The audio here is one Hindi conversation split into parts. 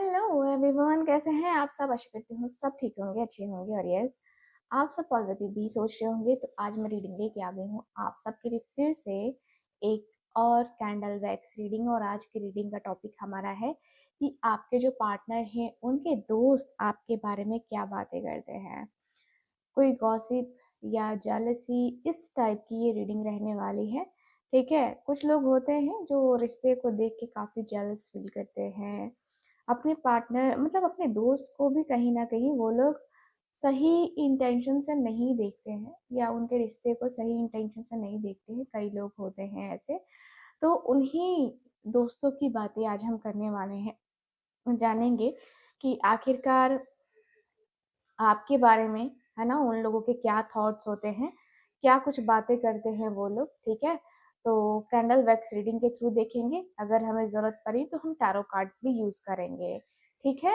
हेलो एवरीवन, कैसे हैं आप सब। आशा करती हूँ सब ठीक होंगे, अच्छे होंगे। और यस, आप सब पॉजिटिव भी सोच रहे होंगे। तो आज मैं रीडिंग लेके आ गई हूँ आप सबके लिए फिर से एक और कैंडल वैक्स रीडिंग। और आज की रीडिंग का टॉपिक हमारा है कि आपके जो पार्टनर हैं उनके दोस्त आपके बारे में क्या बातें करते हैं। कोई गॉसिप या जेलसी, इस टाइप की ये रीडिंग रहने वाली है। ठीक है, कुछ लोग होते हैं जो रिश्ते को देख के काफ़ी जेलस फील करते हैं। अपने पार्टनर मतलब अपने दोस्त को भी कहीं ना कहीं वो लोग सही इंटेंशन से नहीं देखते हैं, या उनके रिश्ते को सही इंटेंशन से नहीं देखते हैं। कई लोग होते हैं ऐसे। तो उन्हीं दोस्तों की बातें आज हम करने वाले हैं, जानेंगे कि आखिरकार आपके बारे में, है ना, उन लोगों के क्या थॉट्स होते हैं, क्या कुछ बातें करते हैं वो लोग। ठीक है, तो कैंडल वैक्स रीडिंग के थ्रू देखेंगे। अगर हमें जरूरत पड़ी तो हम टैरो कार्ड्स भी यूज करेंगे। ठीक है,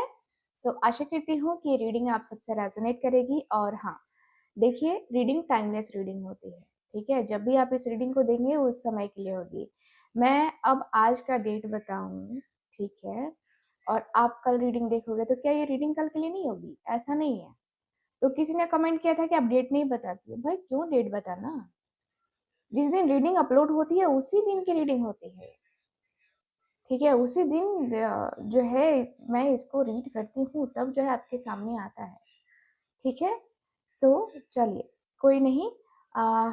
सो आशा करती हूँ कि रीडिंग आप सबसे रेजोनेट करेगी। और हाँ, देखिए, रीडिंग टाइमलेस रीडिंग होती है। ठीक है, जब भी आप इस रीडिंग को देंगे उस समय के लिए होगी। मैं अब आज का डेट बताऊं, ठीक है, और आप कल रीडिंग देखोगे तो क्या ये रीडिंग कल के लिए नहीं होगी? ऐसा नहीं है। तो किसी ने कमेंट किया था कि आप डेट नहीं बताती हो। भाई क्यों डेट बताना, जिस दिन रीडिंग अपलोड होती है उसी दिन की रीडिंग होती है। ठीक है, उसी दिन जो है मैं इसको रीड करती हूँ, तब जो है आपके सामने आता है। ठीक है, सो चलिए, कोई नहीं।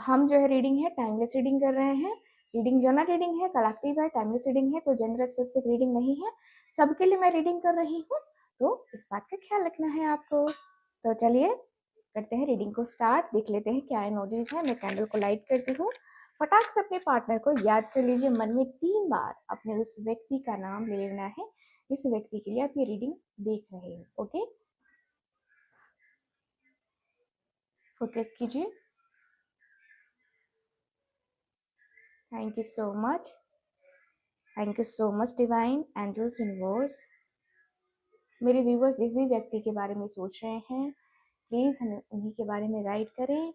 हम जो है रीडिंग है टाइमलेस रीडिंग कर रहे हैं। रीडिंग जनरल रीडिंग है, कलेक्टिव है, टाइमलेस रीडिंग है, कोई जेंडर स्पेसिफिक रीडिंग नहीं है। सबके लिए मैं रीडिंग कर रही हूँ, तो इस बात का ख्याल रखना है आपको। तो चलिए करते हैं रीडिंग को स्टार्ट। देख लेते हैं क्या एनर्जीज है। मैं कैंडल को लाइट करती हूँ। फटाक से अपने पार्टनर को याद कर लीजिए, मन में 3 बार अपने उस व्यक्ति का नाम ले लेना है जिस व्यक्ति के लिए आप ये रीडिंग देख रहे हो। ओके, फोकस कीजिए। Thank you so much, thank you so much divine angels universe. मेरे व्यूवर्स जिस भी व्यक्ति के बारे में सोच रहे हैं, प्लीज़ हमें उन्हीं के बारे में गाइड करें।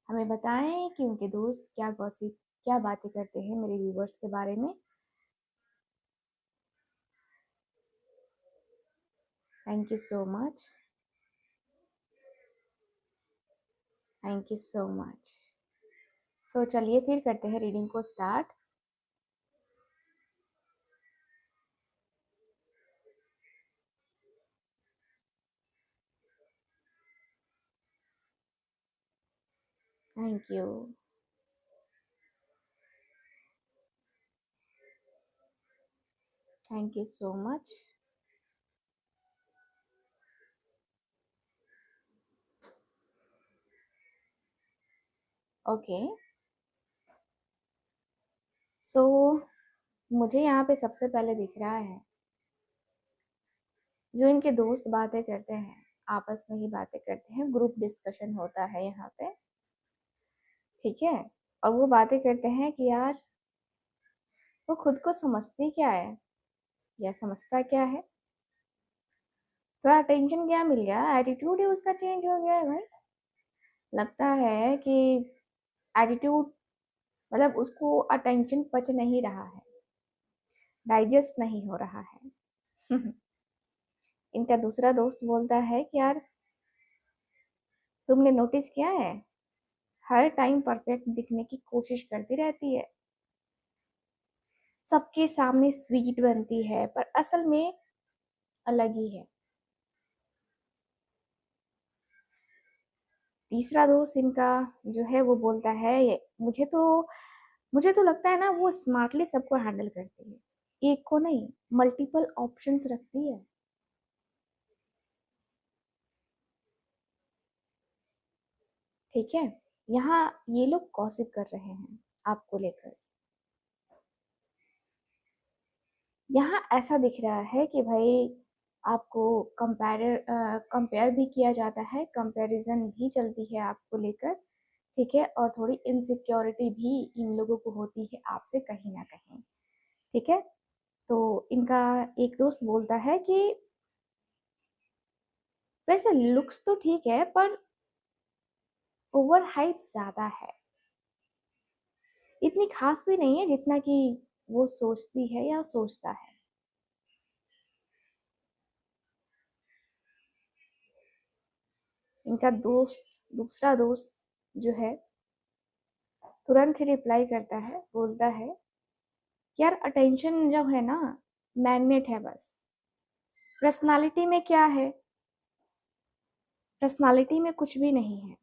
हमें बताएं कि उनके दोस्त क्या गॉसिप, क्या बातें करते हैं मेरे व्यूवर्स के बारे में। Thank you so much, thank you so much. So चलिए फिर करते हैं रीडिंग को start. Thank you, thank you so much. Okay, so मुझे यहाँ पे सबसे पहले दिख रहा है जो इनके दोस्त बातें करते हैं, आपस में ही बातें करते हैं, ग्रुप डिस्कशन होता है यहाँ पे। ठीक है, और वो बातें करते हैं कि यार वो खुद को समझती क्या है या समझता क्या है। थोड़ा टेंशन क्या मिल गया, एटीट्यूड ही उसका चेंज हो गया है भाई। लगता है कि एटीट्यूड मतलब उसको अटेंशन पच नहीं रहा है, डाइजेस्ट नहीं हो रहा है। इनका दूसरा दोस्त बोलता है कि यार तुमने नोटिस किया है, हर टाइम परफेक्ट दिखने की कोशिश करती रहती है, सबके सामने स्वीट बनती है पर असल में अलग ही है। तीसरा दोस्त इनका जो है वो बोलता है, मुझे तो लगता है ना वो स्मार्टली सबको हैंडल करती है, एक को नहीं मल्टीपल ऑप्शंस रखती है। ठीक है, यहाँ ये लोग गॉसिप कर रहे हैं आपको लेकर। यहाँ ऐसा दिख रहा है कि भाई आपको कंपेयर भी किया जाता है, कंपैरिजन भी चलती है आपको लेकर। ठीक है, और थोड़ी इनसिक्योरिटी भी इन लोगों को होती है आपसे कहीं ना कहीं। ठीक है, तो इनका एक दोस्त बोलता है कि वैसे लुक्स तो ठीक है पर ओवर हाइप ज्यादा है, इतनी खास भी नहीं है जितना कि वो सोचती है या सोचता है। इनका दोस्त, दूसरा दोस्त जो है, तुरंत ही रिप्लाई करता है, बोलता है यार अटेंशन जो है ना मैग्नेट है बस, पर्सनालिटी में क्या है, पर्सनालिटी में कुछ भी नहीं है,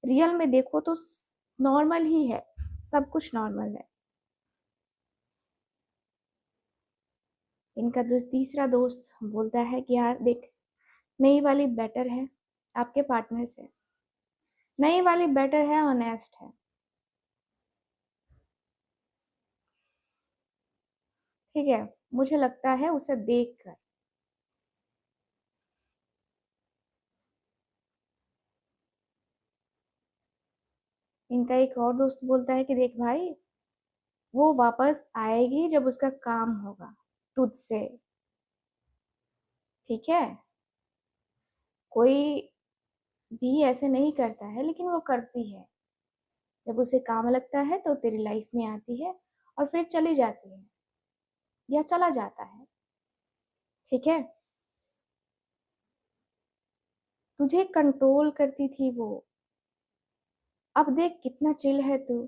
रियल में देखो तो नॉर्मल ही है, सब कुछ नॉर्मल है। इनका तीसरा दोस्त बोलता है कि यार देख, नई वाली बेटर है आपके पार्टनर से, नई वाली बेटर है, ऑनेस्ट है। ठीक है, मुझे लगता है उसे देखकर। इनका एक और दोस्त बोलता है कि देख भाई, वो वापस आएगी जब उसका काम होगा तुझसे, ठीक है। कोई भी ऐसे नहीं करता है, लेकिन वो करती है। जब उसे काम लगता है तो तेरी लाइफ में आती है और फिर चली जाती है या चला जाता है, ठीक है। तुझे कंट्रोल करती थी वो, अब देख कितना चिल है तू।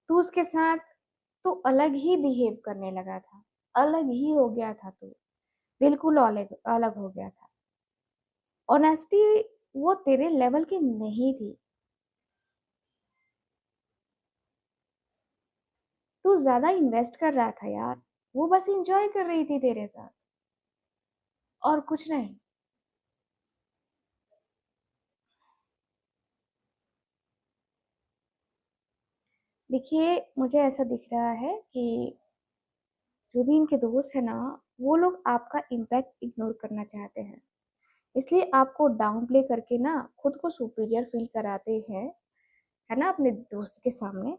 तू उसके साथ तो अलग ही बिहेव करने लगा था, अलग ही हो गया था तू, बिल्कुल अलग अलग हो गया था। ऑनेस्टी वो तेरे लेवल की नहीं थी। तू ज्यादा इन्वेस्ट कर रहा था यार, वो बस इंजॉय कर रही थी तेरे साथ और कुछ नहीं। देखिए, मुझे ऐसा दिख रहा है कि जो भी इनके दोस्त है ना, वो लोग आपका इम्पैक्ट इग्नोर करना चाहते हैं, इसलिए आपको डाउन प्ले करके ना खुद को सुपीरियर फील कराते हैं, है ना, अपने दोस्त के सामने।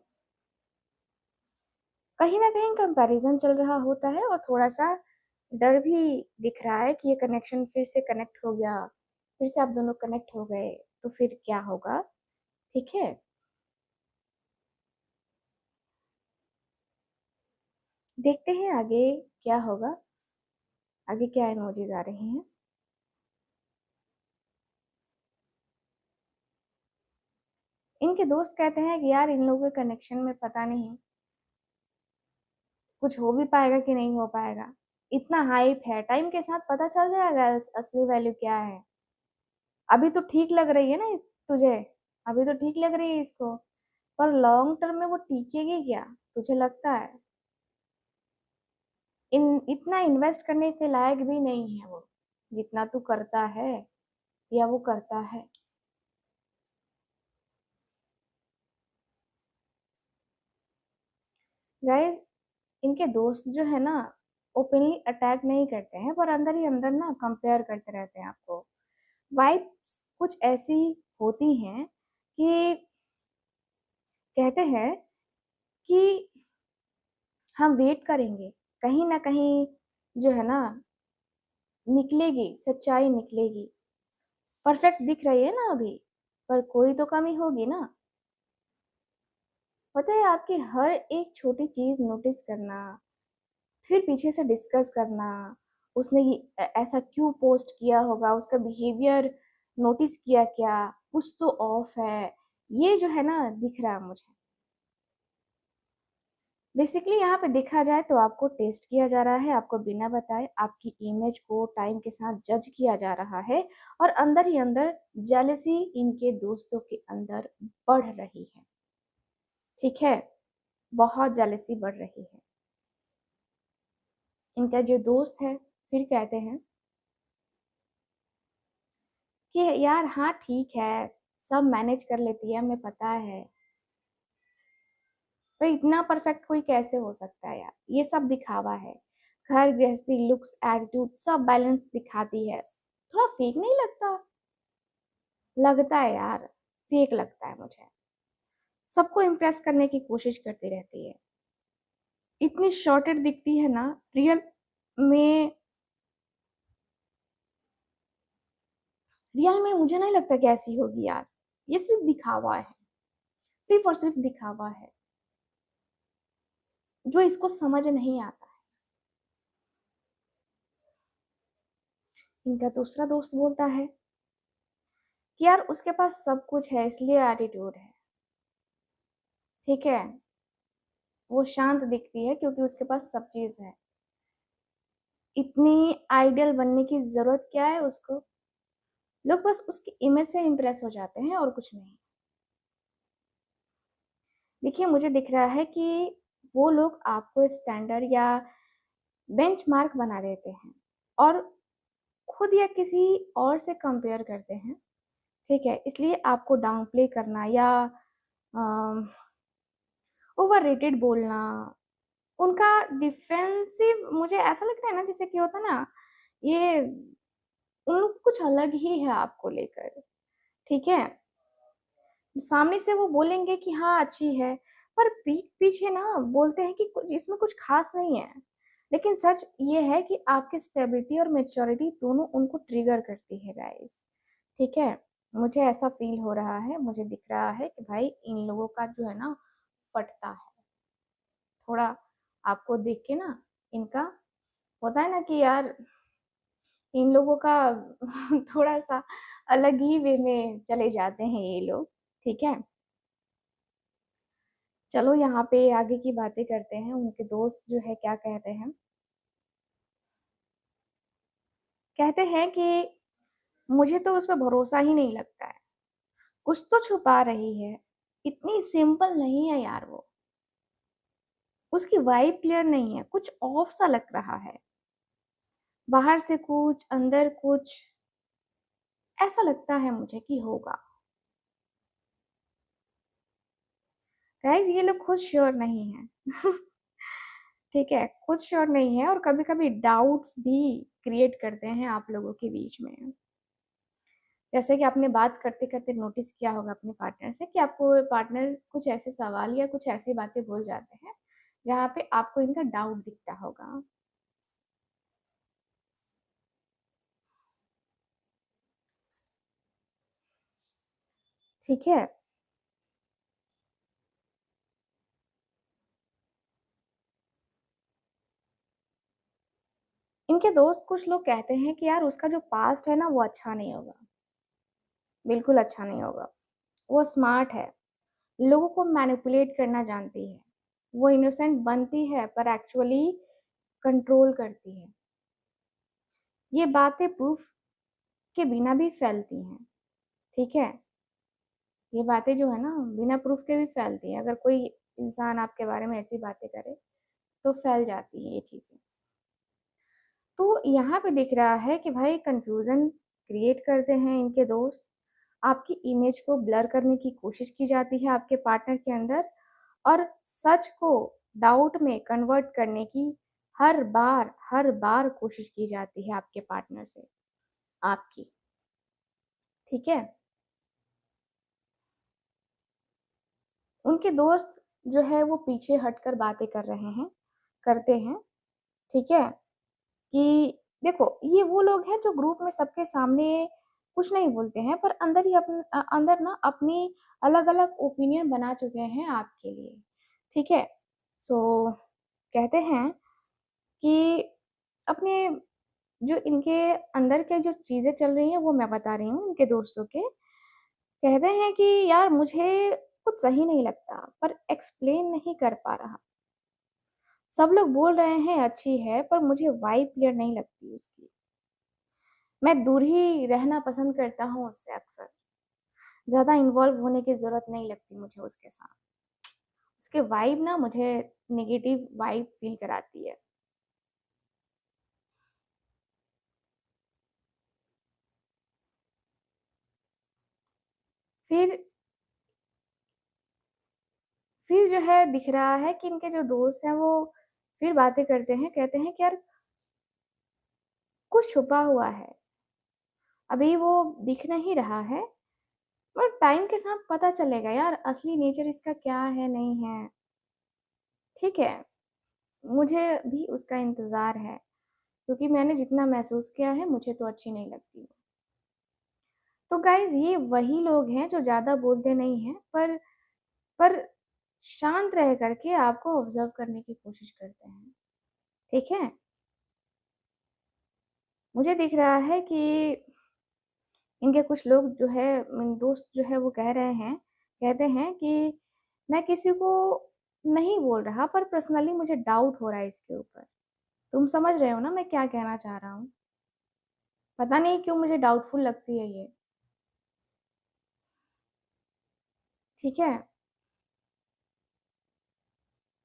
कहीं ना कहीं कंपैरिजन चल रहा होता है और थोड़ा सा डर भी दिख रहा है कि ये कनेक्शन फिर से कनेक्ट हो गया, फिर से आप दोनों कनेक्ट हो गए तो फिर क्या होगा, ठीक है। देखते हैं आगे क्या होगा, आगे क्या इमोजीज आ रही हैं। इनके दोस्त कहते हैं कि यार इन लोगों के कनेक्शन में पता नहीं कुछ हो भी पाएगा कि नहीं हो पाएगा, इतना हाइप है, टाइम के साथ पता चल जाएगा असली वैल्यू क्या है। अभी तो ठीक लग रही है ना तुझे, अभी तो ठीक लग रही है इसको, पर लॉन्ग टर्म में वो टिकेगी क्या, तुझे लगता है? इतना इन्वेस्ट करने के लायक भी नहीं है वो, जितना तू करता है या वो करता है। गाइस, इनके दोस्त जो है ना, ओपनली अटैक नहीं करते हैं, पर अंदर ही अंदर ना कंपेयर करते रहते हैं आपको। वाइब्स कुछ ऐसी होती हैं कि कहते हैं कि हम वेट करेंगे, कहीं ना कहीं जो है ना निकलेगी, सच्चाई निकलेगी। परफेक्ट दिख रही है ना अभी, पर कोई तो कमी होगी ना। पता है, आपकी हर एक छोटी चीज नोटिस करना, फिर पीछे से डिस्कस करना, उसने ऐसा क्यों पोस्ट किया होगा, उसका बिहेवियर नोटिस किया क्या, कुछ तो ऑफ है, ये जो है ना दिख रहा है मुझे। बेसिकली यहाँ पे देखा जाए तो आपको टेस्ट किया जा रहा है, आपको बिना बताए आपकी इमेज को टाइम के साथ जज किया जा रहा है, और अंदर ही अंदर जेलसी इनके दोस्तों के अंदर बढ़ रही है, ठीक है, बहुत जेलसी बढ़ रही है। इनका जो दोस्त है फिर कहते हैं कि यार हाँ ठीक है, सब मैनेज कर लेती है, हमें पता है, पर इतना परफेक्ट कोई कैसे हो सकता है यार, ये सब दिखावा है। घर गृहस्थी, लुक्स, एटीट्यूड सब बैलेंस दिखाती है, थोड़ा फेक नहीं लगता? लगता है यार, फेक लगता है मुझे। सबको इम्प्रेस करने की कोशिश करती रहती है, इतनी शॉर्टेड दिखती है ना, रियल में, रियल में मुझे नहीं लगता कि ऐसी होगी यार, ये सिर्फ दिखावा है, सिर्फ और सिर्फ दिखावा है, जो इसको समझ नहीं आता। इनका दूसरा दोस्त बोलता है कि यार उसके पास सब कुछ है इसलिए एटीट्यूड है। ठीक है, वो शांत दिखती है क्योंकि उसके पास सब चीज है। इतनी आइडियल बनने की जरूरत क्या है उसको? लोग बस उसकी इमेज से इम्प्रेस हो जाते हैं और कुछ नहीं। देखिए, मुझे दिख रहा है कि वो लोग आपको स्टैंडर्ड या बेंचमार्क बना देते हैं और खुद या किसी और से कंपेयर करते हैं। ठीक है, इसलिए आपको डाउन प्ले करना या ओवर रेटेड बोलना, उनका डिफेंसिव मुझे ऐसा लगता है ना, जैसे कि होता ना, ये उन लोग कुछ अलग ही है आपको लेकर। ठीक है, सामने से वो बोलेंगे कि हाँ अच्छी है, पर पीठ पीछे ना बोलते हैं कि इसमें कुछ खास नहीं है। लेकिन सच ये है कि आपकी स्टेबिलिटी और मेच्योरिटी दोनों उनको ट्रिगर करती है गाइस। ठीक है, मुझे ऐसा फील हो रहा है, मुझे दिख रहा है कि भाई इन लोगों का जो है ना फटता है थोड़ा। आपको देख के ना इनका होता है ना कि यार इन लोगों का थोड़ा सा अलग ही वे में चले जाते हैं ये लोग। ठीक है, चलो यहाँ पे आगे की बातें करते हैं। उनके दोस्त जो है क्या कहते हैं, कहते हैं कि मुझे तो उस पर भरोसा ही नहीं लगता है, कुछ तो छुपा रही है, इतनी सिंपल नहीं है यार वो, उसकी वाइब क्लियर नहीं है, कुछ ऑफ सा लग रहा है, बाहर से कुछ अंदर कुछ, ऐसा लगता है मुझे कि होगा। गाइस ये लोग खुद श्योर नहीं है। ठीक है, खुद श्योर नहीं है और कभी कभी डाउट्स भी क्रिएट करते हैं आप लोगों के बीच में। जैसे कि आपने बात करते करते नोटिस किया होगा अपने पार्टनर से कि आपको पार्टनर कुछ ऐसे सवाल या कुछ ऐसी बातें बोल जाते हैं जहाँ पे आपको इनका डाउट दिखता होगा। ठीक है, इनके दोस्त कुछ लोग कहते हैं कि यार उसका जो पास्ट है ना वो अच्छा नहीं होगा, बिल्कुल अच्छा नहीं होगा। वो स्मार्ट है, लोगों को मैनिपुलेट करना जानती है, वो इनोसेंट बनती है पर एक्चुअली कंट्रोल करती है। ये बातें प्रूफ के बिना भी फैलती हैं। ठीक है, ये बातें जो है ना बिना प्रूफ के भी फैलती हैं। अगर कोई इंसान आपके बारे में ऐसी बातें करे तो फैल जाती है ये चीजें। तो यहाँ पे दिख रहा है कि भाई कंफ्यूजन क्रिएट करते हैं इनके दोस्त, आपकी इमेज को ब्लर करने की कोशिश की जाती है आपके पार्टनर के अंदर, और सच को डाउट में कन्वर्ट करने की हर बार कोशिश की जाती है आपके पार्टनर से आपकी। ठीक है, उनके दोस्त जो है वो पीछे हटकर बातें कर रहे हैं, करते हैं। ठीक है, कि देखो ये वो लोग हैं जो ग्रुप में सबके सामने कुछ नहीं बोलते हैं पर अंदर ही अंदर ना अपनी अलग अलग ओपिनियन बना चुके हैं आपके लिए। ठीक है, सो कहते हैं कि अपने जो इनके अंदर के जो चीजें चल रही हैं वो मैं बता रही हूँ इनके दोस्तों के। कहते हैं कि यार मुझे कुछ सही नहीं लगता पर एक्सप्लेन नहीं कर पा रहा, सब लोग बोल रहे हैं अच्छी है पर मुझे वाइब क्लियर नहीं लगती उसकी, मैं दूर ही रहना पसंद करता हूँ उससे, अक्सर ज्यादा इन्वॉल्व होने की जरूरत नहीं लगती मुझे उसके साथ, उसके वाइब ना मुझे नेगेटिव वाइब फील कराती है। फिर फिर जो है दिख रहा है कि इनके जो दोस्त हैं वो फिर बातें करते हैं, कहते हैं कि यार कुछ छुपा हुआ है, अभी वो दिख नहीं रहा है, पर टाइम के साथ पता चलेगा यार असली नेचर इसका क्या है नहीं है। ठीक है, मुझे भी उसका इंतजार है क्योंकि मैंने जितना महसूस किया है मुझे तो अच्छी नहीं लगती। तो गाइज ये वही लोग हैं जो ज्यादा बोलते नहीं हैं पर शांत रह करके आपको ऑब्जर्व करने की कोशिश करते हैं। ठीक है, मुझे दिख रहा है कि इनके कुछ लोग जो है, दोस्त जो है वो कह रहे हैं, कहते हैं कि मैं किसी को नहीं बोल रहा, पर पर्सनली मुझे डाउट हो रहा है इसके ऊपर। तुम समझ रहे हो ना मैं क्या कहना चाह रहा हूँ? पता नहीं क्यों मुझे डाउटफुल लगती है ये। ठीक है,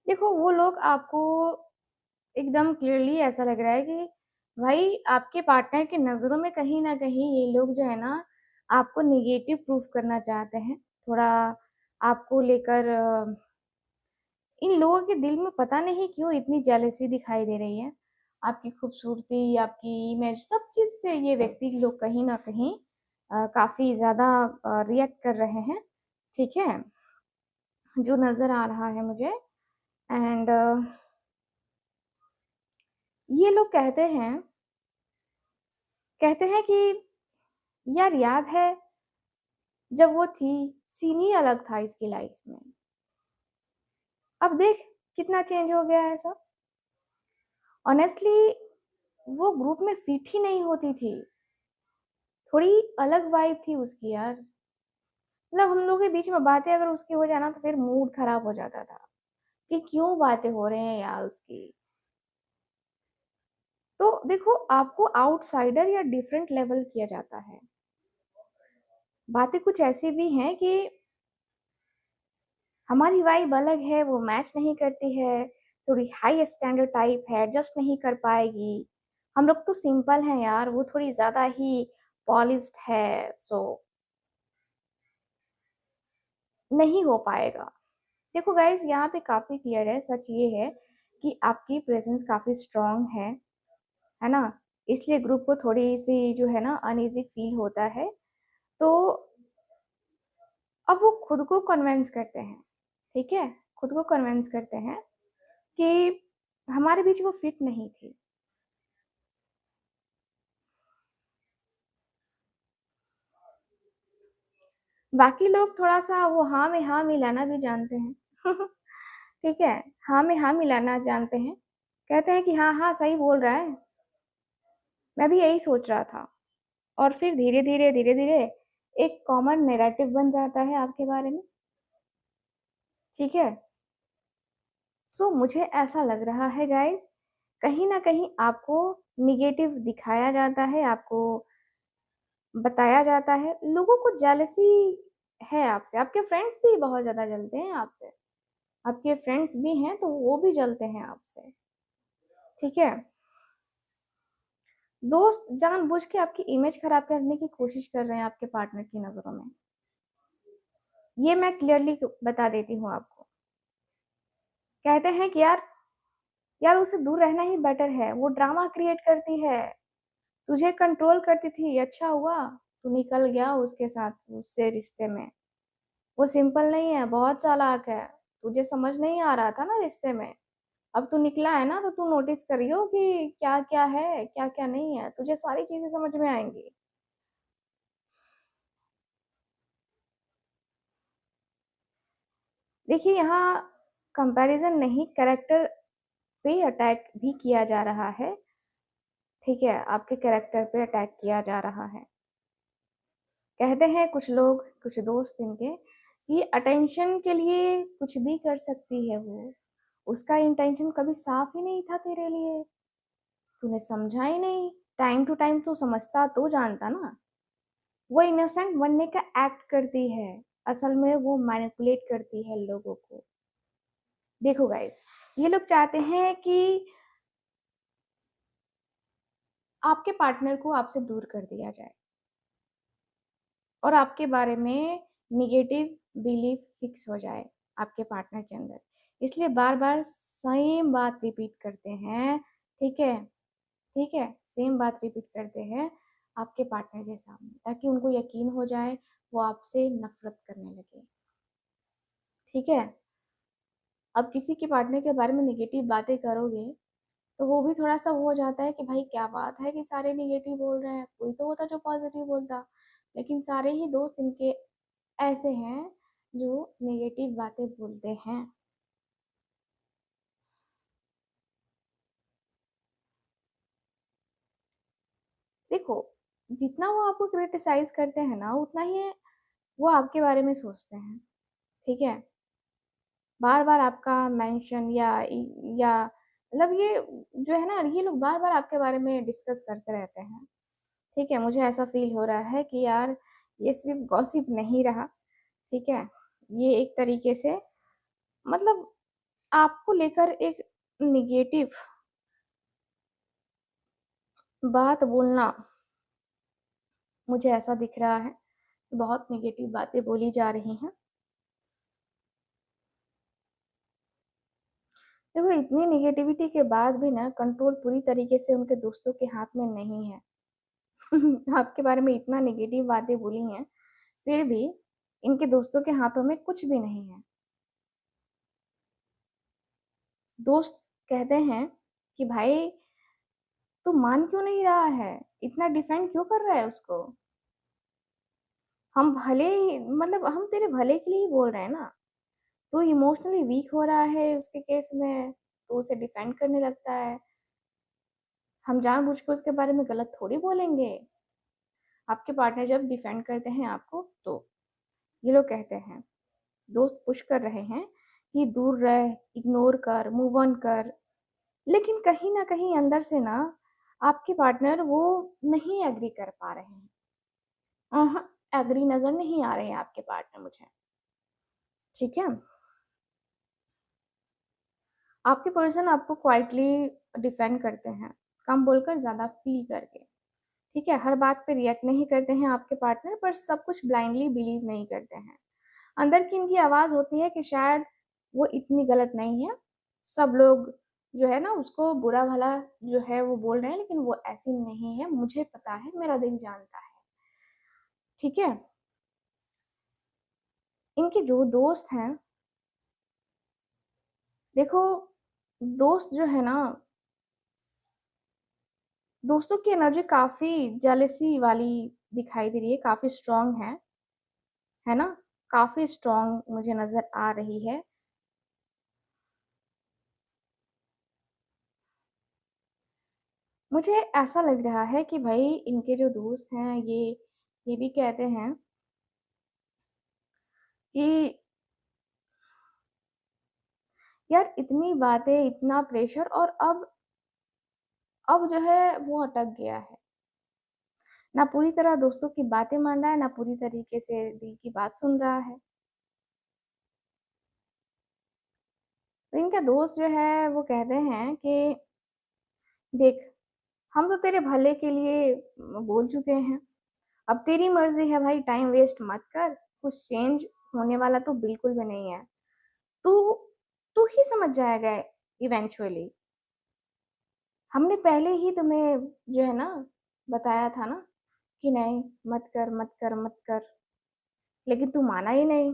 देखो वो लोग आपको एकदम क्लियरली ऐसा लग रहा है कि भाई आपके पार्टनर की नज़रों में कहीं ना कहीं ये लोग जो है ना आपको निगेटिव प्रूफ करना चाहते हैं थोड़ा। आपको लेकर इन लोगों के दिल में पता नहीं क्यों इतनी जेलसी दिखाई दे रही है। आपकी खूबसूरती, आपकी इमेज, सब चीज़ से ये व्यक्ति लोग कहीं ना कहीं काफ़ी ज़्यादा रिएक्ट कर रहे हैं। ठीक है, जो नज़र आ रहा है मुझे। एंड ये लोग कहते हैं कि यार याद है जब वो थी, सीन ही अलग था इसकी लाइफ में, अब देख कितना चेंज हो गया है सब। ऑनेस्टली वो ग्रुप में फिट ही नहीं होती थी, थोड़ी अलग वाइब थी उसकी यार। मतलब हम लोग के बीच में बातें अगर उसकी हो जाए ना तो फिर मूड खराब हो जाता था कि क्यों बातें हो रहे हैं यार उसकी। तो देखो आपको आउटसाइडर या डिफरेंट लेवल किया जाता है। बातें कुछ ऐसी भी हैं कि हमारी वाइब अलग है, वो मैच नहीं करती है, थोड़ी हाई स्टैंडर्ड टाइप है, एडजस्ट नहीं कर पाएगी। हम लोग तो सिंपल हैं यार, वो थोड़ी ज्यादा ही पॉलिश्ड है, सो नहीं हो पाएगा। देखो गाइज यहाँ पे काफी क्लियर है, सच ये है कि आपकी प्रेजेंस काफी स्ट्रांग है ना। इसलिए ग्रुप को थोड़ी सी जो है ना अनइजी फील होता है। तो अब वो खुद को कन्विंस करते हैं, ठीक है, खुद को कन्विंस करते हैं कि हमारे बीच वो फिट नहीं थी। बाकी लोग थोड़ा सा वो हाँ में हाँ मिलाना भी जानते हैं ठीक है, हाँ में हाँ मिलाना जानते हैं, कहते हैं कि हाँ हाँ सही बोल रहा है, मैं भी यही सोच रहा था। और फिर धीरे धीरे एक कॉमन नैरेटिव बन जाता है आपके बारे में। ठीक है, सो मुझे ऐसा लग रहा है गाइस, कहीं ना कहीं आपको निगेटिव दिखाया जाता है, आपको बताया जाता है, लोगों को जेलसी है आपसे। आपके फ्रेंड्स भी बहुत ज्यादा जलते हैं आपसे, आपके फ्रेंड्स भी हैं तो वो भी जलते हैं आपसे। ठीक है, दोस्त जानबूझ के आपकी इमेज खराब करने की कोशिश कर रहे हैं आपके पार्टनर की नजरों में, ये मैं क्लियरली बता देती हूँ आपको। कहते हैं कि यार यार उससे दूर रहना ही बेटर है, वो ड्रामा क्रिएट करती है, तुझे कंट्रोल करती थी, अच्छा हुआ तू निकल गया उसके साथ, उससे रिश्ते में। वो सिंपल नहीं है, बहुत चालाक है, तुझे समझ नहीं आ रहा था ना रिश्ते में, अब तू निकला है ना तो तू नोटिस करियो कि क्या क्या है क्या क्या नहीं है, तुझे सारी चीजें समझ में आएंगी। देखिए यहाँ कंपैरिजन नहीं, कैरेक्टर पे अटैक भी किया जा रहा है। ठीक है, आपके कैरेक्टर पे अटैक किया जा रहा है। कहते हैं कुछ लोग, कुछ दोस्त इनके, कि अटेंशन के लिए कुछ भी कर सकती है वो, उसका इंटेंशन कभी साफ ही नहीं था तेरे लिए, तूने समझा ही नहीं, टाइम टू टाइम तू समझता तो जानता ना। वो इनोसेंट बनने का एक्ट करती है, असल में वो मैनिपुलेट करती है लोगों को। देखो गाइस, ये लोग चाहते हैं कि आपके पार्टनर को आपसे दूर कर दिया जाए और आपके बारे में निगेटिव बिलीफ फिक्स हो जाए आपके पार्टनर के अंदर। इसलिए बार बार सेम बात रिपीट करते हैं। ठीक है, ठीक है, सेम बात रिपीट करते हैं आपके पार्टनर के सामने, ताकि उनको यकीन हो जाए, वो आपसे नफरत करने लगे। ठीक है, अब किसी के पार्टनर के बारे में निगेटिव बातें करोगे तो वो भी थोड़ा सा वो हो जाता है कि भाई क्या बात है कि सारे निगेटिव बोल रहे हैं, कोई तो होता जो पॉजिटिव बोलता। लेकिन सारे ही दोस्त इनके ऐसे हैं जो नेगेटिव बातें बोलते हैं। देखो, जितना वो आपको क्रिटिसाइज करते हैं ना, उतना ही वो आपके बारे में सोचते हैं। ठीक है, बार बार आपका मेंशन या मतलब ये जो है ना, ये लोग बार बार आपके बारे में डिस्कस करते रहते हैं। ठीक है, मुझे ऐसा फील हो रहा है कि यार ये सिर्फ गॉसिप नहीं रहा। ठीक है, ये एक तरीके से मतलब आपको लेकर एक निगेटिव बात बोलना, मुझे ऐसा दिख रहा है। बहुत निगेटिव बातें बोली जा रही हैं। देखो, इतनी निगेटिविटी के बाद भी ना कंट्रोल पूरी तरीके से उनके दोस्तों के हाथ में नहीं है। आपके बारे में इतना निगेटिव बातें बोली हैं, फिर भी इनके दोस्तों के हाथों में कुछ भी नहीं है। दोस्त कहते हैं कि भाई तू मान क्यों नहीं रहा है, इतना डिफेंड क्यों कर रहा है उसको। हम भले ही मतलब हम तेरे भले के लिए ही बोल रहे हैं ना। तू इमोशनली वीक हो रहा है उसके केस में, तो उसे डिफेंड करने लगता है। हम जानबूझ के उसके बारे में गलत थोड़ी बोलेंगे। आपके पार्टनर जब डिफेंड करते हैं आपको, तो ये लोग कहते हैं, दोस्त पुश कर रहे हैं कि दूर रह, इग्नोर कर, मूव ऑन कर। लेकिन कहीं ना कहीं अंदर से ना आपके पार्टनर वो नहीं एग्री कर पा रहे हैं। एग्री नजर नहीं आ रहे हैं आपके पार्टनर मुझे। ठीक है, आपके पर्सन आपको क्वाइटली डिफेंड करते हैं, कम बोलकर ज्यादा फील करके। ठीक है, हर बात पे रिएक्ट नहीं करते हैं आपके पार्टनर, पर सब कुछ ब्लाइंडली बिलीव नहीं करते हैं। अंदर की इनकी आवाज होती है कि शायद वो इतनी गलत नहीं है, सब लोग जो है ना उसको बुरा भला जो है वो बोल रहे हैं, लेकिन वो ऐसी नहीं है, मुझे पता है, मेरा दिल जानता है। ठीक है, इनके जो दोस्त हैं, देखो, दोस्त जो है ना, दोस्तों की एनर्जी काफी जेलसी वाली दिखाई दे रही है, काफी स्ट्रांग है ना, काफी स्ट्रांग मुझे नजर आ रही है। मुझे ऐसा लग रहा है कि भाई इनके जो दोस्त हैं ये भी कहते हैं कि यार इतनी बातें, इतना प्रेशर, और अब जो है वो अटक गया है। ना पूरी तरह दोस्तों की बातें मान रहा है, ना पूरी तरीके से दिल की बात सुन रहा है। तो इनका दोस्त जो है वो कहते हैं कि देख, हम तो तेरे भले के लिए बोल चुके हैं, अब तेरी मर्जी है भाई, टाइम वेस्ट मत कर। कुछ चेंज होने वाला तो बिल्कुल भी नहीं है। तू तू ही समझ जाएगा इवेंचुअली। हमने पहले ही तुम्हें जो है ना बताया था ना कि नहीं, मत कर मत कर मत कर, लेकिन तू माना ही नहीं।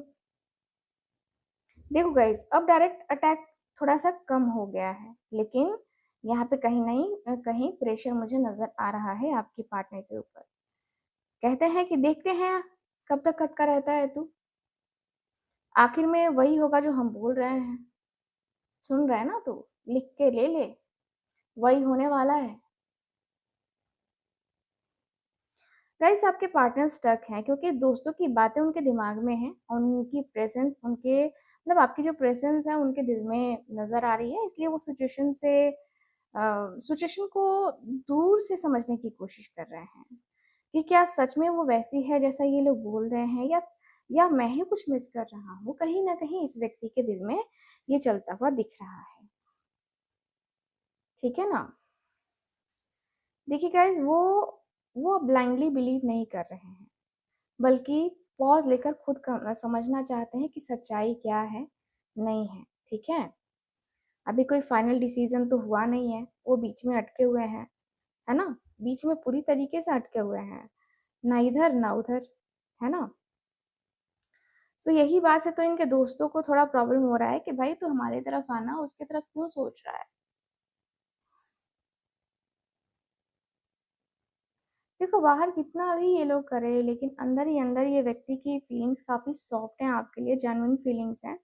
देखो गाइस, अब डायरेक्ट अटैक थोड़ा सा कम हो गया है, लेकिन यहाँ पे कहीं नहीं कहीं प्रेशर मुझे नजर आ रहा है आपके पार्टनर के ऊपर। कहते हैं कि देखते हैं कब तक खटका रहता है तू, आखिर में वही होगा जो हम बोल रहे हैं। सुन रहा है ना तू, लिख के ले ले, वही होने वाला है। गाइस, आपके पार्टनर स्टक हैं क्योंकि दोस्तों की बातें उनके दिमाग में हैं, और उनकी प्रेजेंस उनके मतलब आपकी जो प्रेजेंस है उनके दिल में नजर आ रही है, इसलिए वो सिचुएशन को दूर से समझने की कोशिश कर रहे हैं कि क्या सच में वो वैसी है जैसा ये लोग बोल रहे हैं, या मैं ही कुछ मिस कर रहा हूँ। कहीं ना कहीं इस व्यक्ति के दिल में ये चलता हुआ दिख रहा है। ठीक है ना। देखिए गाइज, वो ब्लाइंडली बिलीव नहीं कर रहे हैं, बल्कि पॉज लेकर खुद समझना चाहते हैं कि सच्चाई क्या है, नहीं है। ठीक है, अभी कोई फाइनल डिसीजन तो हुआ नहीं है, वो बीच में अटके हुए हैं, है ना, बीच में पूरी तरीके से अटके हुए हैं, ना इधर ना उधर, है ना। तो यही बात से तो इनके दोस्तों को थोड़ा प्रॉब्लम हो रहा है कि भाई तू हमारी तरफ आना, उसकी तरफ क्यों सोच रहा है। देखो, बाहर कितना भी ये लोग करे, लेकिन अंदर ही अंदर ये व्यक्ति की फीलिंग्स काफी सॉफ्ट हैं आपके लिए, जेन्युइन फीलिंग्स हैं।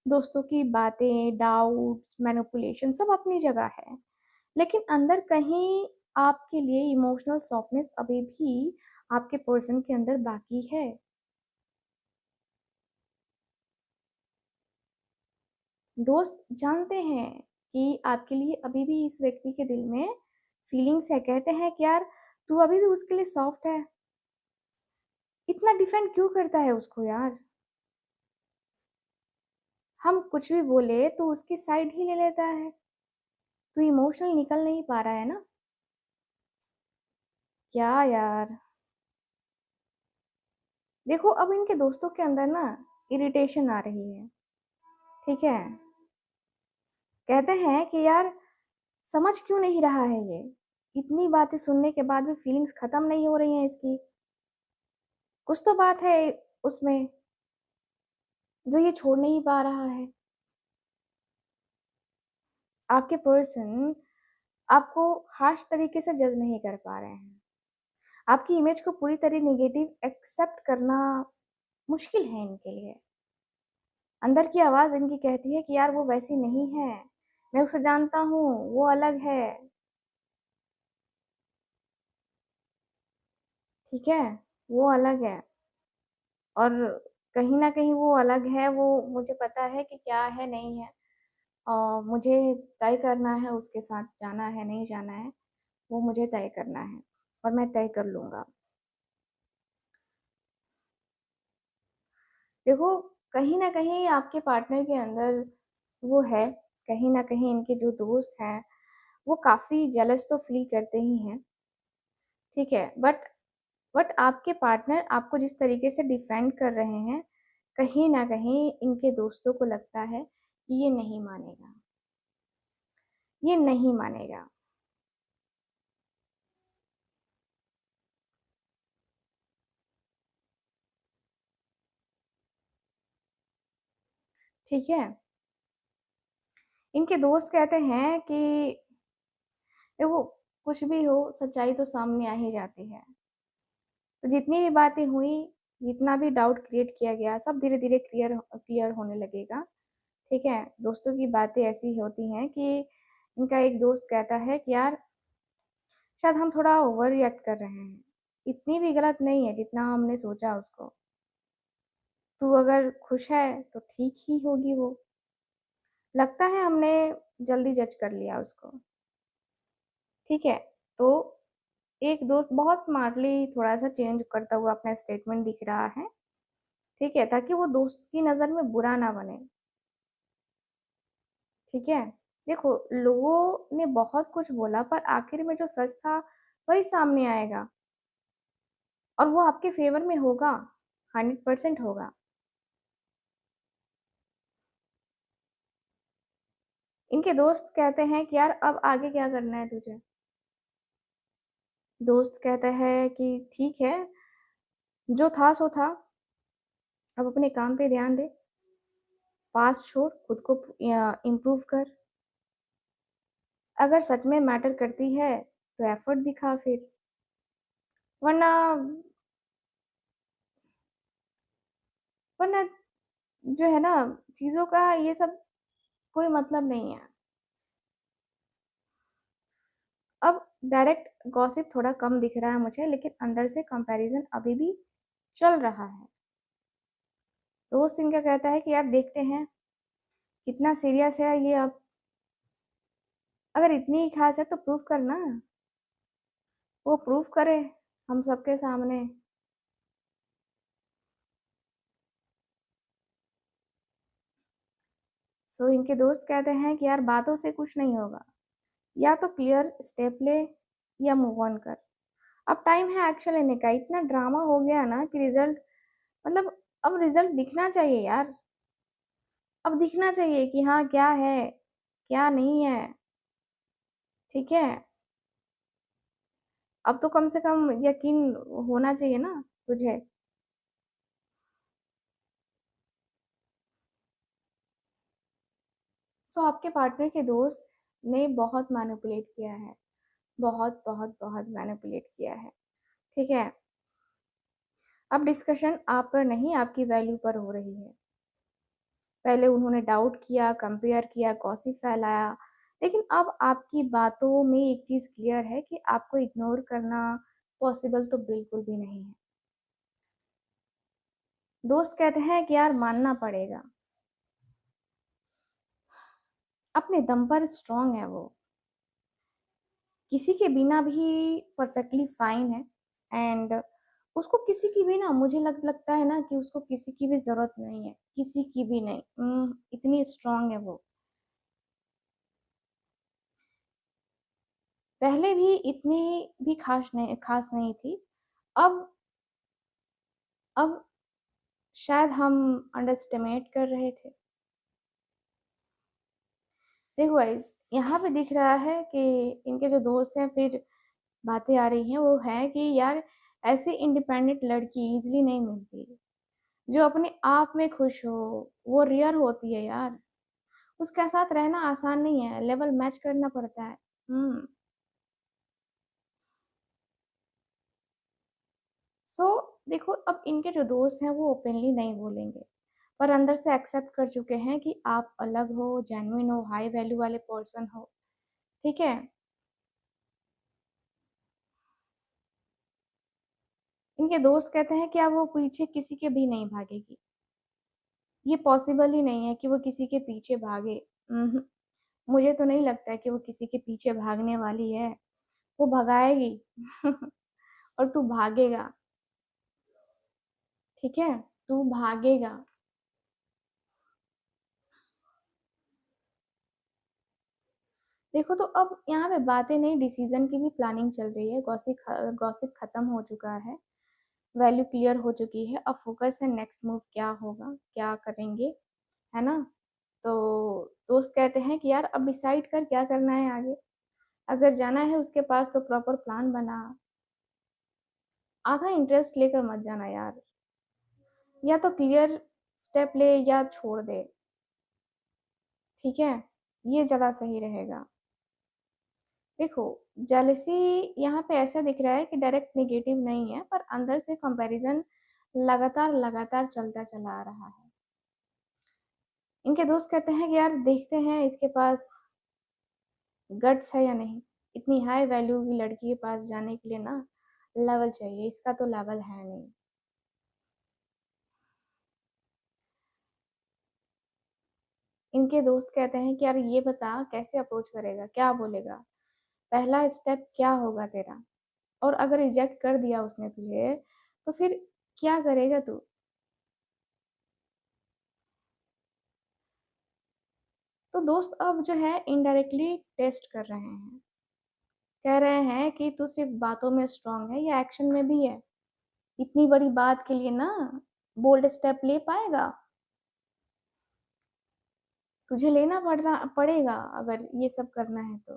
दोस्तों की बातें, डाउट, मैनिपुलेशन सब अपनी जगह है, लेकिन अंदर कहीं आपके लिए इमोशनल सॉफ्टनेस अभी भी आपके पर्सन के अंदर बाकी है। दोस्त जानते हैं कि आपके लिए अभी भी इस व्यक्ति के दिल में फीलिंग्स है, कहते हैं कि यार तू अभी भी उसके लिए सॉफ्ट है, इतना डिफेंड क्यों करता है उसको यार। हम कुछ भी बोले तो उसकी साइड ही ले लेता है, तू इमोशनल निकल नहीं पा रहा है ना। क्या यार, देखो अब इनके दोस्तों के अंदर ना इरिटेशन आ रही है, ठीक है। कहते हैं कि यार समझ क्यों नहीं रहा है ये, इतनी बातें सुनने के बाद भी फीलिंग्स खत्म नहीं हो रही हैं इसकी, कुछ तो बात है उसमें जो ये छोड़ नहीं पा रहा है। आपके पर्सन आपको हार्श तरीके से जज नहीं कर पा रहे हैं, आपकी इमेज को पूरी तरह निगेटिव एक्सेप्ट करना मुश्किल है इनके लिए। अंदर की आवाज इनकी कहती है कि यार वो वैसी नहीं है, मैं उसे जानता हूँ, वो अलग है, ठीक है, वो अलग है। और कहीं ना कहीं वो अलग है, वो मुझे पता है कि क्या है नहीं है, और मुझे तय करना है उसके साथ जाना है नहीं जाना है, वो मुझे तय करना है और मैं तय कर लूंगा। देखो कहीं ना कहीं आपके पार्टनर के अंदर वो है, कहीं ना कहीं इनके जो दोस्त हैं वो काफी जेलस तो फील करते ही हैं, ठीक है। बट आपके पार्टनर आपको जिस तरीके से डिफेंड कर रहे हैं, कहीं ना कहीं इनके दोस्तों को लगता है कि ये नहीं मानेगा, ये नहीं मानेगा। ठीक है, इनके दोस्त कहते हैं कि देखो कुछ भी हो सच्चाई तो सामने आ ही जाती है, तो जितनी भी बातें हुई, जितना भी डाउट क्रिएट किया गया, सब धीरे धीरे क्लियर क्लियर होने लगेगा, ठीक है। दोस्तों की बातें ऐसी होती हैं कि इनका एक दोस्त कहता है कि यार शायद हम थोड़ा ओवर रिएक्ट कर रहे हैं, इतनी भी गलत नहीं है जितना हमने सोचा उसको, तू अगर खुश है तो ठीक ही होगी वो, लगता है हमने जल्दी जज कर लिया उसको, ठीक है। तो एक दोस्त बहुत स्मार्टली थोड़ा सा चेंज करता हुआ अपना स्टेटमेंट दिख रहा है, ठीक है, ताकि वो दोस्त की नज़र में बुरा ना बने, ठीक है। देखो लोगों ने बहुत कुछ बोला पर आखिर में जो सच था वही सामने आएगा, और वो आपके फेवर में होगा, 100% होगा। इनके दोस्त कहते हैं कि यार अब आगे क्या करना है तुझे। दोस्त कहता है कि ठीक है, जो था सो था, अब अपने काम पे ध्यान दे, पास्ट छोड़, खुद को इम्प्रूव कर, अगर सच में मैटर करती है तो एफर्ट दिखा फिर, वरना वरना जो है ना, चीजों का ये सब कोई मतलब नहीं है। अब डायरेक्ट गॉसिप थोड़ा कम दिख रहा है मुझे, लेकिन अंदर से कंपैरिजन अभी भी चल रहा है। दोस्त इनका कहता है कि यार देखते हैं कितना सीरियस है ये, अब अगर इतनी ही खास है तो प्रूव करना, वो प्रूव करे हम सबके सामने। सो इनके दोस्त कहते हैं कि यार बातों से कुछ नहीं होगा, या तो क्लियर स्टेप ले या मूव ऑन कर, अब टाइम है एक्शन लेने का, इतना ड्रामा हो गया ना कि रिजल्ट, मतलब अब रिजल्ट दिखना चाहिए यार, अब दिखना चाहिए कि हाँ क्या है क्या नहीं है, ठीक है। अब तो कम से कम यकीन होना चाहिए ना तुझे। सो आपके पार्टनर के दोस्त ने बहुत मैनिपुलेट किया है, बहुत बहुत बहुत मैनिपुलेट किया है, ठीक है। अब डिस्कशन आप पर नहीं आपकी वैल्यू पर हो रही है। पहले उन्होंने डाउट किया, कंपेयर किया, गॉसिप फैलाया, लेकिन अब आपकी बातों में एक चीज़ क्लियर है कि आपको इग्नोर करना पॉसिबल तो बिल्कुल भी नहीं है। दोस्त कहते हैं कि यार मानना पड़ेगा, अपने दम पर स्ट्रांग है वो, किसी के बिना भी परफेक्टली फाइन है। एंड उसको किसी की भी ना, मुझे लगता है ना कि उसको किसी की भी जरूरत नहीं है, किसी की भी नहीं। इतनी स्ट्रांग है वो। पहले भी इतनी भी खास नहीं थी। अब अब शायद हम अंडरस्टिमेट कर रहे थे। देखो गाइस, यहाँ पे दिख रहा है कि इनके जो दोस्त हैं, फिर बातें आ रही हैं वो है कि यार ऐसी इंडिपेंडेंट लड़की इजीली नहीं मिलती, जो अपने आप में खुश हो। वो रेयर होती है यार। उसके साथ रहना आसान नहीं है, लेवल मैच करना पड़ता है। सो देखो, अब इनके जो दोस्त हैं वो ओपनली नहीं बोलेंगे, पर अंदर से एक्सेप्ट कर चुके हैं कि आप अलग हो, जेन्युइन हो, हाई वैल्यू वाले पर्सन हो। ठीक है। इनके दोस्त कहते हैं कि अब वो पीछे किसी के भी नहीं भागेगी। ये पॉसिबल ही नहीं है कि वो किसी के पीछे भागे। मुझे तो नहीं लगता है कि वो किसी के पीछे भागने वाली है। वो भगाएगी और तू भागेगा। ठीक है, तू भागेगा। देखो, तो अब यहाँ पे बातें नहीं, डिसीजन की भी प्लानिंग चल रही है। गॉसिप गॉसिप खत्म हो चुका है, वैल्यू क्लियर हो चुकी है। अब फोकस है नेक्स्ट मूव क्या होगा, क्या करेंगे, है ना। तो दोस्त कहते हैं कि यार अब डिसाइड कर क्या करना है आगे। अगर जाना है उसके पास तो प्रॉपर प्लान बना। आधा इंटरेस्ट लेकर मत जाना यार। या तो क्लियर स्टेप ले या छोड़ दे। ठीक है, ये ज्यादा सही रहेगा। देखो, जेलसी यहाँ पे ऐसा दिख रहा है कि डायरेक्ट नेगेटिव नहीं है, पर अंदर से कंपैरिजन लगातार लगातार चलता चला आ रहा है। इनके दोस्त कहते हैं कि यार देखते हैं इसके पास गट्स है या नहीं। इतनी हाई वैल्यू की लड़की के पास जाने के लिए ना लेवल चाहिए, इसका तो लेवल है नहीं। इनके दोस्त कहते हैं कि यार ये बता कैसे अप्रोच करेगा, क्या बोलेगा, पहला स्टेप क्या होगा तेरा। और अगर रिजेक्ट कर दिया उसने तुझे, तो फिर क्या करेगा तू। तो दोस्त अब जो है इनडायरेक्टली टेस्ट कर रहे हैं। कह रहे हैं कि तू सिर्फ बातों में स्ट्रांग है या एक्शन में भी है। इतनी बड़ी बात के लिए ना बोल्ड स्टेप ले पाएगा। तुझे लेना पड़ेगा अगर ये सब करना है तो।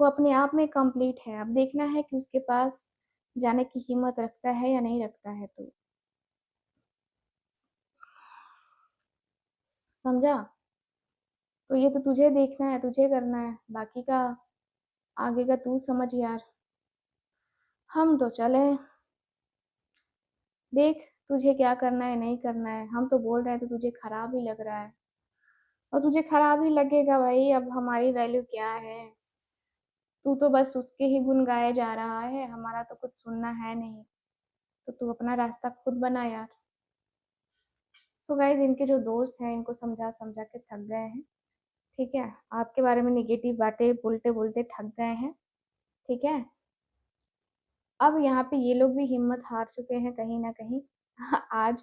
वो अपने आप में कंप्लीट है, अब देखना है कि उसके पास जाने की हिम्मत रखता है या नहीं रखता है तू। समझा। तो ये तो तुझे देखना है, तुझे करना है, बाकी का आगे का तू समझ यार। हम तो चले, देख तुझे क्या करना है नहीं करना है। हम तो बोल रहे हैं तो तुझे खराब ही लग रहा है, और तुझे खराब ही लगेगा भाई। अब हमारी वैल्यू क्या है। तू तो बस उसके ही गुण गाए जा रहा है, हमारा तो कुछ सुनना है नहीं। तो तू अपना रास्ता खुद बना यार। सो गाइज, इनके जो दोस्त हैं इनको समझा समझा के थक गए हैं। ठीक है, आपके बारे में निगेटिव बातें बोलते बोलते थक गए हैं। ठीक है, अब यहाँ पे ये लोग भी हिम्मत हार चुके हैं कहीं ना कहीं। आज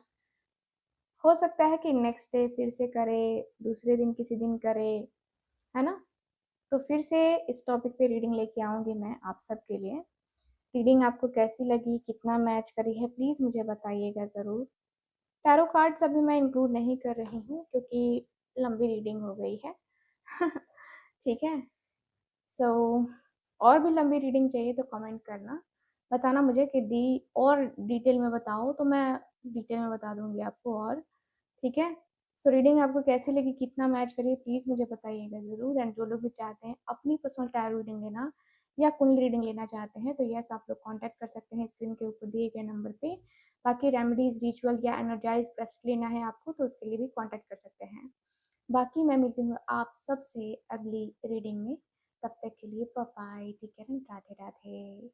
हो सकता है कि नेक्स्ट डे फिर से करे, दूसरे दिन किसी दिन करे, है ना। तो फिर से इस टॉपिक पे रीडिंग लेके आऊंगी मैं आप सबके लिए। रीडिंग आपको कैसी लगी, कितना मैच करी है, प्लीज़ मुझे बताइएगा ज़रूर। टैरो कार्ड्स अभी मैं इंक्लूड नहीं कर रही हूँ क्योंकि लंबी रीडिंग हो गई है। ठीक है। सो और भी लंबी रीडिंग चाहिए तो कमेंट करना, बताना मुझे कि दी और डिटेल में बताओ तो मैं डिटेल में बता दूंगी आपको। और ठीक है। सो रीडिंग आपको कैसी लगी, कितना मैच करिए, प्लीज़ मुझे बताइएगा ज़रूर। एंड जो लोग भी चाहते हैं अपनी पर्सनल टैरो रीडिंग लेना या कुंडली रीडिंग लेना चाहते हैं तो यस, आप लोग कांटेक्ट कर सकते हैं स्क्रीन के ऊपर दिए गए नंबर पे। बाकी रेमेडीज, रिचुअल या एनर्जाइज ब्रेसलेट लेना है आपको तो उसके लिए भी कांटेक्ट कर सकते हैं। बाकी मैं मिलती हूँ आप सबसे अगली रीडिंग में। तब तक के लिए bye bye, take care and Radhe Radhe.